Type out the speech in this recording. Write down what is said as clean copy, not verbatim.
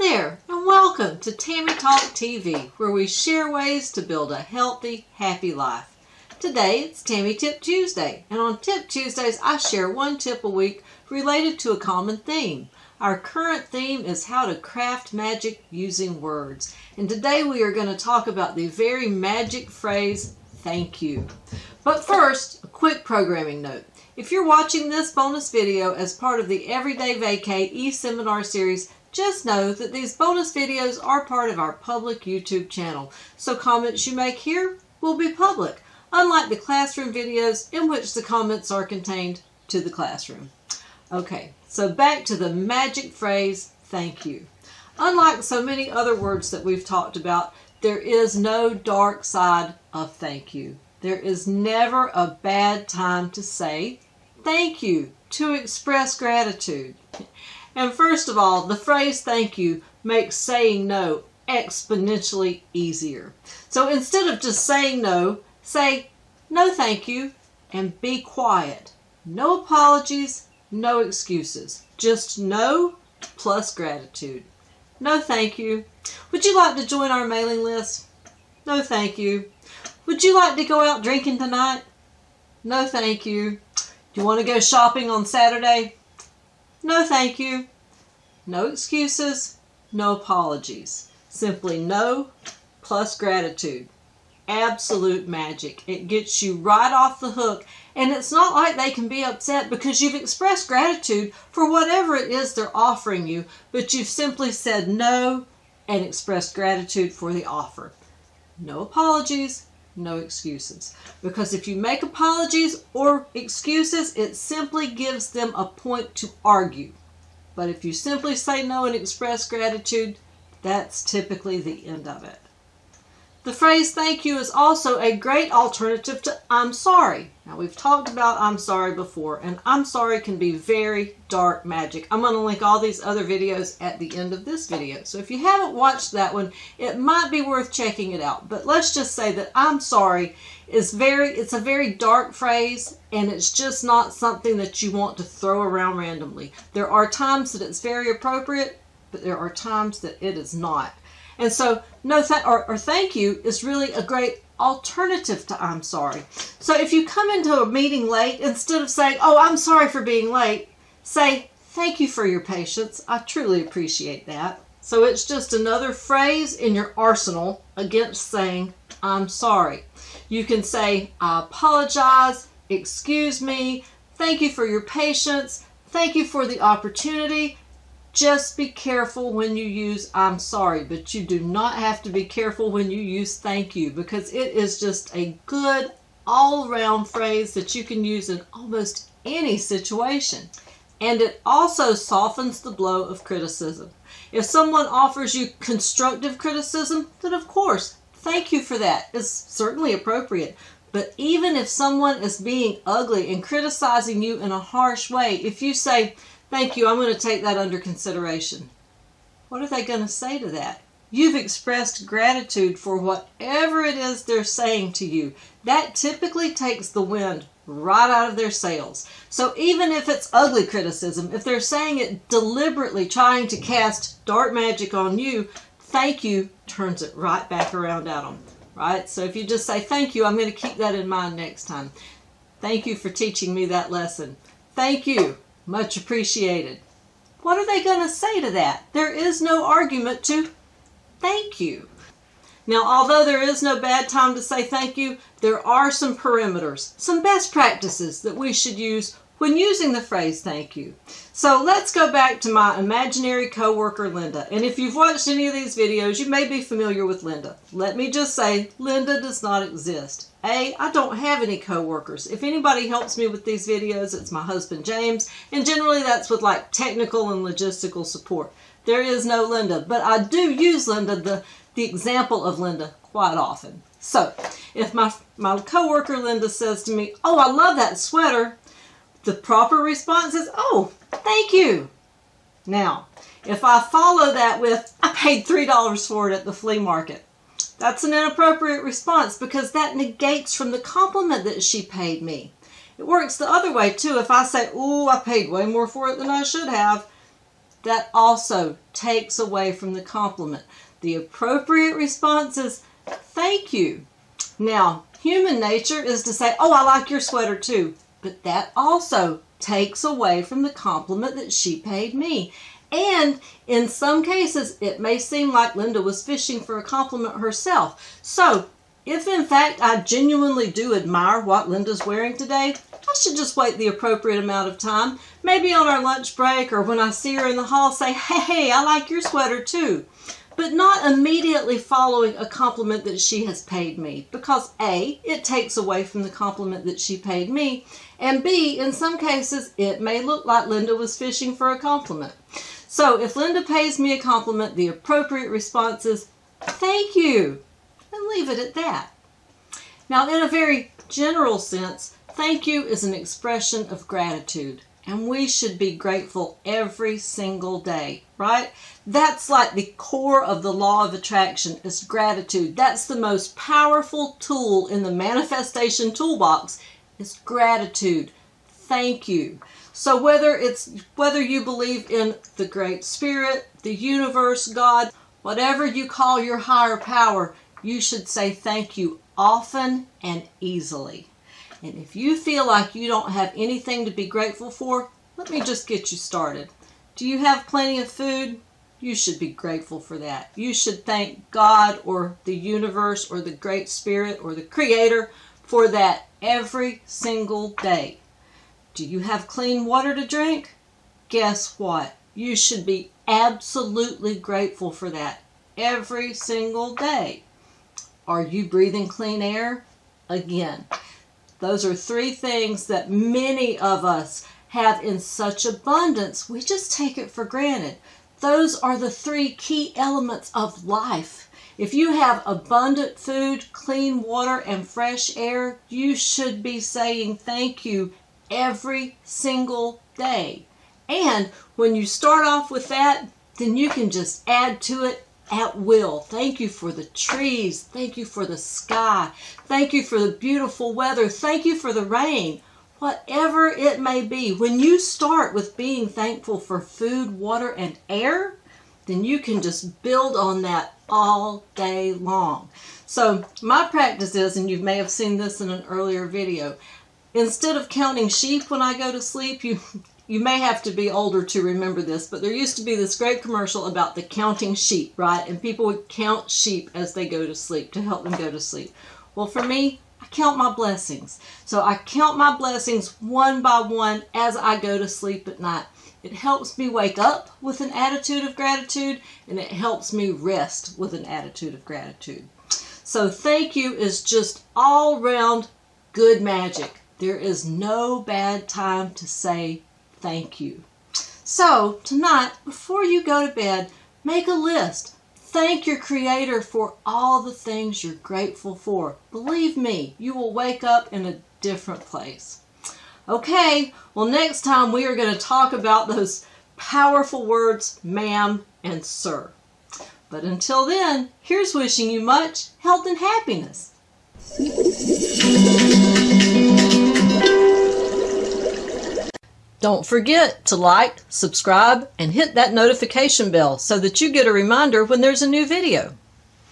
there, and welcome to Tammy TalkTV, where we share ways to build a healthy, happy life. Today, it's Tammy Tip Tuesday, and on Tip Tuesdays, I share one tip a week related to a common theme. Our current theme is how to craft magic using words, and today we are going to talk about the very magic phrase, thank you. But first, a quick programming note. If you're watching this bonus video as part of the Everyday Vacay e-seminar series, just know that these bonus videos are part of our public YouTube channel, so comments you make here will be public, unlike the classroom videos in which the comments are contained to the classroom. Okay, so back to the magic phrase, thank you. Unlike so many other words that we've talked about, there is no dark side of thank you. There is never a bad time to say thank you, to express gratitude. And first of all, the phrase thank you makes saying no exponentially easier. So instead of just saying no, say no thank you and be quiet. No apologies, no excuses. Just no plus gratitude. No thank you. Would you like to join our mailing list? No thank you. Would you like to go out drinking tonight? No thank you. Do you want to go shopping on Saturday? No thank you. No excuses, no apologies. Simply no plus gratitude. Absolute magic. It gets you right off the hook, and it's not like they can be upset because you've expressed gratitude for whatever it is they're offering you, but you've simply said no and expressed gratitude for the offer. No apologies, no excuses. Because if you make apologies or excuses, it simply gives them a point to argue. But if you simply say no and express gratitude, that's typically the end of it. The phrase thank you is also a great alternative to I'm sorry. Now we've talked about I'm sorry before, and I'm sorry can be very dark magic. I'm going to link all these other videos at the end of this video. So if you haven't watched that one, it might be worth checking it out. But let's just say that I'm sorry is it's a very dark phrase, and it's just not something that you want to throw around randomly. There are times that it's very appropriate, but there are times that it is not. And so no thank you is really a great alternative to I'm sorry. So if you come into a meeting late, instead of saying, oh, I'm sorry for being late, say, thank you for your patience. I truly appreciate that. So it's just another phrase in your arsenal against saying, I'm sorry. You can say, I apologize, excuse me, thank you for your patience, thank you for the opportunity. Just be careful when you use I'm sorry, but you do not have to be careful when you use thank you, because it is just a good all-around phrase that you can use in almost any situation. And it also softens the blow of criticism. If someone offers you constructive criticism, then of course, thank you for that is certainly appropriate. But even if someone is being ugly and criticizing you in a harsh way, if you say, thank you, I'm going to take that under consideration, what are they going to say to that? You've expressed gratitude for whatever it is they're saying to you. That typically takes the wind right out of their sails. So even if it's ugly criticism, if they're saying it deliberately trying to cast dark magic on you, thank you turns it right back around at them. Right? So if you just say thank you, I'm going to keep that in mind next time. Thank you for teaching me that lesson. Thank you. Much appreciated. What are they going to say to that? There is no argument to thank you. Now, although there is no bad time to say thank you, there are some perimeters, some best practices that we should use when using the phrase thank you. So let's go back to my imaginary coworker, Linda. And if you've watched any of these videos, you may be familiar with Linda. Let me just say, Linda does not exist. I don't have any coworkers. If anybody helps me with these videos, it's my husband, James. And generally that's with like technical and logistical support. There is no Linda, but I do use Linda, the example of Linda, quite often. So if my coworker, Linda, says to me, oh, I love that sweater, the proper response is, oh, thank you. Now, if I follow that with, I paid $3 for it at the flea market, that's an inappropriate response because that negates from the compliment that she paid me. It works the other way too. If I say, ooh, I paid way more for it than I should have, that also takes away from the compliment. The appropriate response is, thank you. Now, human nature is to say, oh, I like your sweater too. But that also takes away from the compliment that she paid me. And in some cases, it may seem like Linda was fishing for a compliment herself. So, if in fact I genuinely do admire what Linda's wearing today, I should just wait the appropriate amount of time. Maybe on our lunch break or when I see her in the hall say, hey, I like your sweater too. But not immediately following a compliment that she has paid me. Because A, it takes away from the compliment that she paid me. And B, in some cases, it may look like Linda was fishing for a compliment. So if Linda pays me a compliment, the appropriate response is, thank you, and leave it at that. Now, in a very general sense, thank you is an expression of gratitude, and we should be grateful every single day, right? That's like the core of the law of attraction is gratitude. That's the most powerful tool in the manifestation toolbox is gratitude. Thank you. So whether you believe in the Great Spirit, the universe, God, whatever you call your higher power, you should say thank you often and easily. And if you feel like you don't have anything to be grateful for, let me just get you started. Do you have plenty of food? You should be grateful for that. You should thank God or the universe or the Great Spirit or the Creator for that every single day. Do you have clean water to drink? Guess what? You should be absolutely grateful for that every single day. Are you breathing clean air? Again, those are three things that many of us have in such abundance. We just take it for granted. Those are the three key elements of life. If you have abundant food, clean water, and fresh air, you should be saying thank you every single day. And when you start off with that, then you can just add to it at will. Thank you for the trees. Thank you for the sky. Thank you for the beautiful weather. Thank you for the rain. Whatever it may be, when you start with being thankful for food, water, and air, then you can just build on that all day long. So my practice is, and you may have seen this in an earlier video, instead of counting sheep when I go to sleep, you may have to be older to remember this, but there used to be this great commercial about the counting sheep, right? And people would count sheep as they go to sleep to help them go to sleep. Well, for me, I count my blessings. So I count my blessings one by one as I go to sleep at night. It helps me wake up with an attitude of gratitude, and it helps me rest with an attitude of gratitude. So thank you is just all around good magic. There is no bad time to say thank you. So tonight, before you go to bed, make a list. Thank your Creator for all the things you're grateful for. Believe me, you will wake up in a different place. Okay, well next time we are going to talk about those powerful words, ma'am and sir. But until then, here's wishing you much health and happiness. Don't forget to like, subscribe, and hit that notification bell so that you get a reminder when there's a new video.